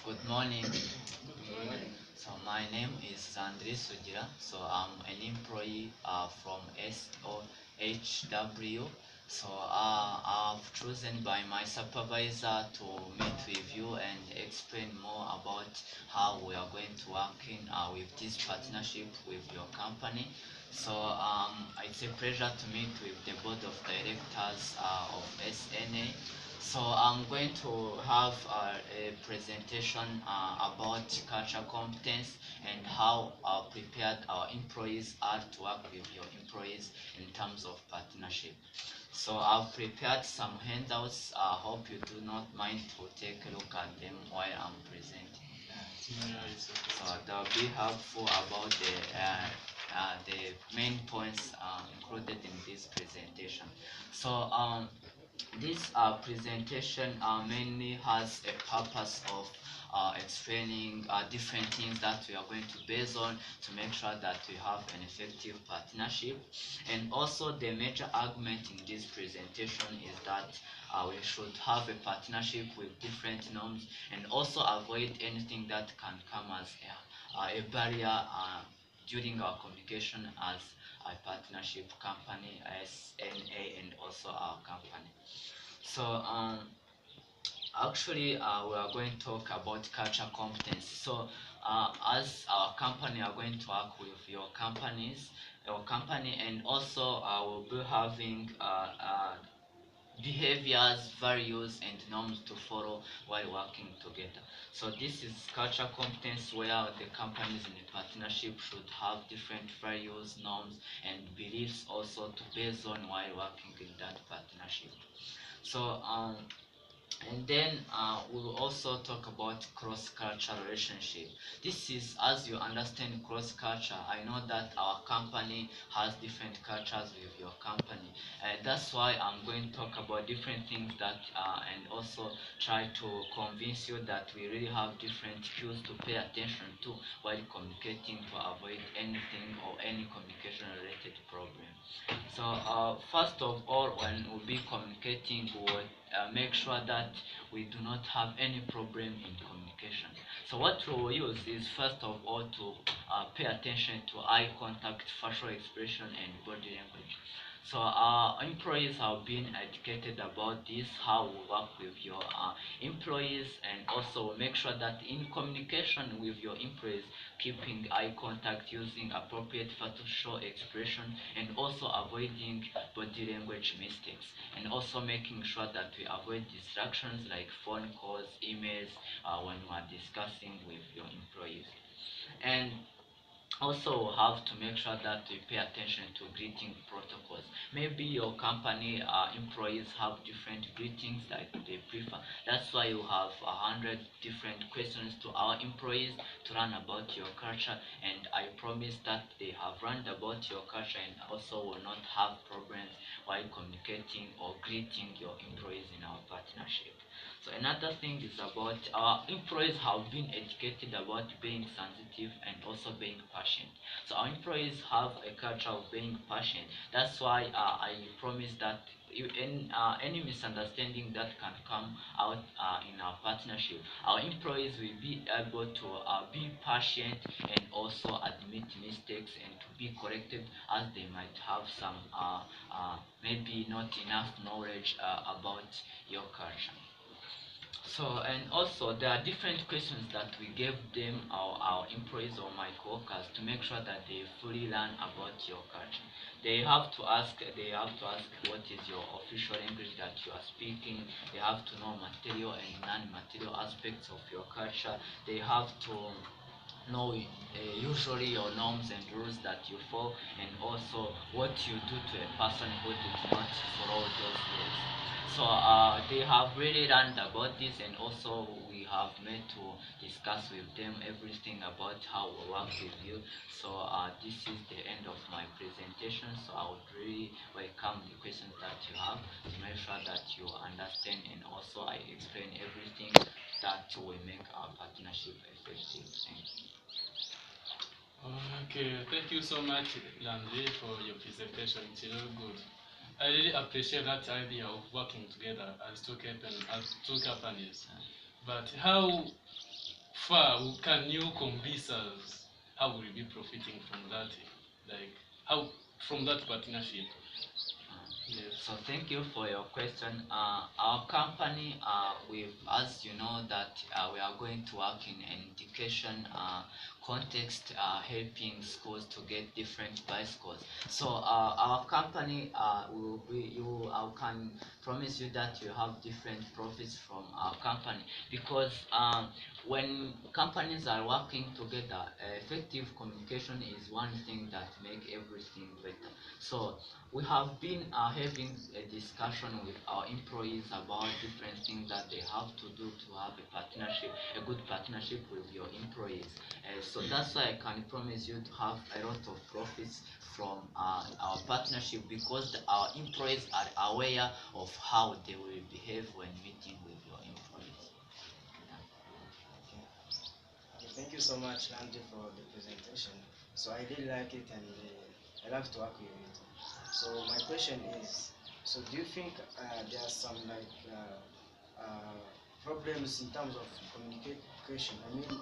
Good morning. Good morning. So my name is Sandri Sugira. So I'm an employee from SOHW. So I've chosen by my supervisor to meet with you and explain more about how we are going to work in with this partnership with your company. So it's a pleasure to meet with the board of directors of SNA. So I'm going to have a presentation about culture competence and how prepared our employees are to work with your employees in terms of partnership. So I've prepared some handouts. I hope you do not mind to take a look at them while I'm presenting. Yeah, it's So okay. they'll be helpful about the main points included in this presentation. So this presentation mainly has a purpose of explaining different things that we are going to base on to make sure that we have an effective partnership. And also the major argument in this presentation is that we should have a partnership with different norms and also avoid anything that can come as a barrier during our communication as a partnership company, SNA, and also our company. So actually we are going to talk about culture competence. So as our company are going to work with your company, and also we'll be having behaviors, values, and norms to follow while working together. So this is culture competence where the companies in a partnership should have different values, norms, and beliefs also to base on while working in that partnership. So and then we will also talk about cross-cultural relationship. This is, as you understand cross-culture, I know that our company has different cultures with your company. That's why I'm going to talk about different things that and also try to convince you that we really have different cues to pay attention to while communicating to avoid anything or any communication related problem. So first of all, when we'll be communicating, we'll make sure that we do not have any problem in communication. So what we'll use is first of all to pay attention to eye contact, facial expression, and body language. So our employees have been educated about this, how we work with your employees, and also make sure that in communication with your employees, keeping eye contact, using appropriate facial expression, and also avoiding body language mistakes, and also making sure that we avoid distractions like phone calls, emails when we are discussing with your employees. And also have to make sure that we pay attention to greeting protocols. Maybe your company employees have different greetings that they prefer. That's why you have 100 different questions to our employees to learn about your culture, and I promise that they have learned about your culture and also will not have problems while communicating or greeting your employees in our partnership. So another thing is about our employees have been educated about being sensitive and also being patient. So our employees have a culture of being patient. That's why I promise that any misunderstanding that can come out in our partnership, our employees will be able to be patient and also admit mistakes and to be corrected as they might have some maybe not enough knowledge about your culture. So, and also there are different questions that we gave them, our employees or my co-workers, to make sure that they fully learn about your culture. They have to ask what is your official language that you are speaking. They have to know material and non-material aspects of your culture. They have to know usually your norms and rules that you follow, and also what you do to a person who did not follow those rules. So they have really learned about this, and also we have made to discuss with them everything about how we work with you. So this is the end of my presentation. So I would really welcome the questions that you have to make sure that you understand, and also I explain everything that will make our partnership effective. Thank you. Okay, thank you so much, Landry, for your presentation. It's really good. I really appreciate that idea of working together as two companies. But how far can you convince us how will you be profiting from that? Like how from that partnership? Yes. So thank you for your question. Our company, as you know, that we are going to work in an education context, helping schools to get different bicycles. So our company, I can promise you that you have different profits from our company because when companies are working together, effective communication is one thing that make everything better. So we have been having a discussion with our employees about different things that they have to do to have a partnership, a good partnership with your employees. So that's why I can promise you to have a lot of profits from our partnership because our employees are aware of how they will behave when meeting with your employees. Okay. Okay, thank you so much, Randy, for the presentation. So I did like it, and I love to work with it. So my question is, so do you think there are some problems in terms of communication? I mean,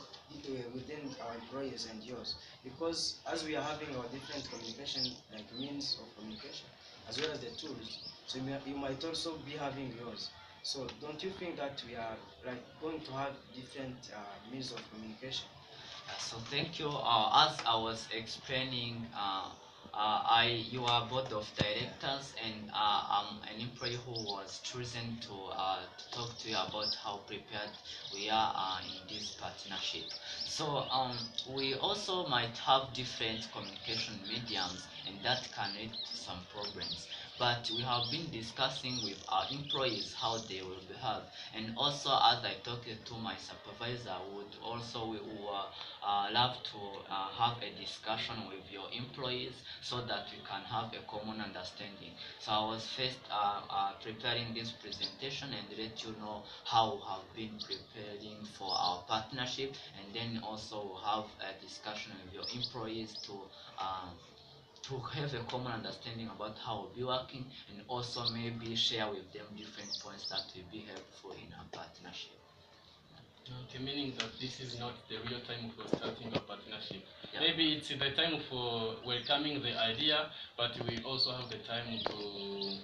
within our employees and yours, because as we are having our different communication, like means of communication, as well as the tools, so you might also be having yours. So don't you think that we are like going to have different means of communication? So thank you. As I was explaining, you are board of directors, and I'm an employee who was chosen to talk to you about how prepared we are in this partnership. So we also might have different communication mediums, and that can lead to some problems. But we have been discussing with our employees how they will behave, and also as I talked to my supervisor, would also we will love to have a discussion with your employees so that we can have a common understanding. So I was first preparing this presentation and let you know how we have been preparing for our partnership, and then also we'll have a discussion with your employees to have a common understanding about how we'll be working, and also maybe share with them different points that will be helpful in our partnership. Okay, meaning that this is not the real time for starting a partnership. Yeah. Maybe it's the time for welcoming the idea, but we also have the time to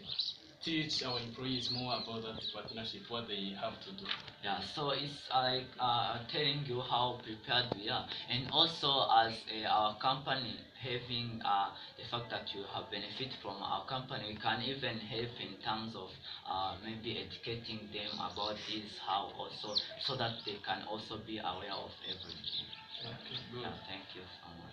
teach our employees more about that partnership, what they have to do. Yeah, so it's like telling you how prepared we are, and also as our company having the fact that you have benefit from our company, we can even help in terms of maybe educating them about this, how also, so that they can also be aware of everything. Okay, good. Yeah, thank you so much.